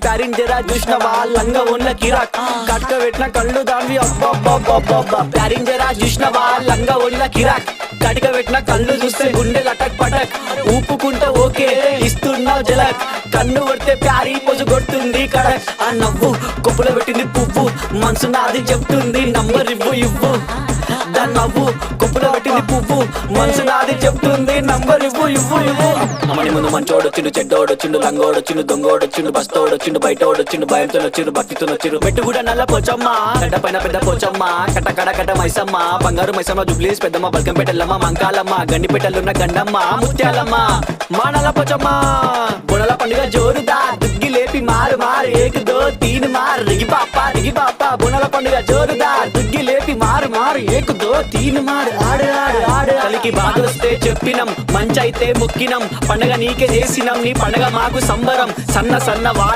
pairing జరా చూసినవా లంగా ఉన్న కిరాక్ కట్క పెట్టిన కళ్ళు దాన్ని అబ్బా ప్యారింగ్ జరా చూసినవా లంగా ఉన్న కిరాక్ కటిక పెట్టిన కళ్ళు చూస్తే గుండె లటక్ పటక్ ఊపుకుంటే ఓకే ఇస్తున్నావు జలక్ కన్ను కొడితే ప్యారీ పొజు కొడుతుంది కడక్ ఆ నవ్వు కొప్పులో పెట్టింది పువ్వు మనసు నాది చెప్తుంది నంబర్ ఇవ్వు దాని నవ్వు కొప్పులో పెట్టింది పువ్వు మనసు నాది చెప్తుంది నంబర్ ఇవ్వు అమ్మని ముందు మంచోడొచ్చిండు చెడ్డోడొచ్చిండు లంగోడొచ్చిండు దొంగోడొచ్చిండు బస్తోడొచ్చిండు బయటోడొచ్చిండు భయంతో వచ్చిండు భక్తితో వచ్చిండు మెట్టు కూడా నల్ల పోచమ్మ గడ్డ పైన పెద్ద పోచమ్మ కట్ట మైసమ్మ బంగారు మైసమ్మ జుబ్లీస్ పెద్దమ్మ బల్కంపేటల్లమ్మ మంకాలమ్మ గండిపేటలున్న గండమ్మ ముత్యాలమ్మ మా నల్ల పోచమ్మ బుడల పండుగ జోరుదా దుగ్గి లేపి మారు ఏక్ దో తీన్ మార్ రిగి పాప బుడల పండుగ జోరుదా దుగ్గి లేపి మారు ఏక్ దో తీన్ మార్ ఆడు కలికి బాధొస్తే చెప్పినం మంచైతే మొక్కినం పండగ నీకే చేసినం నీ పండగ మాకు సంబరం సన్న వాన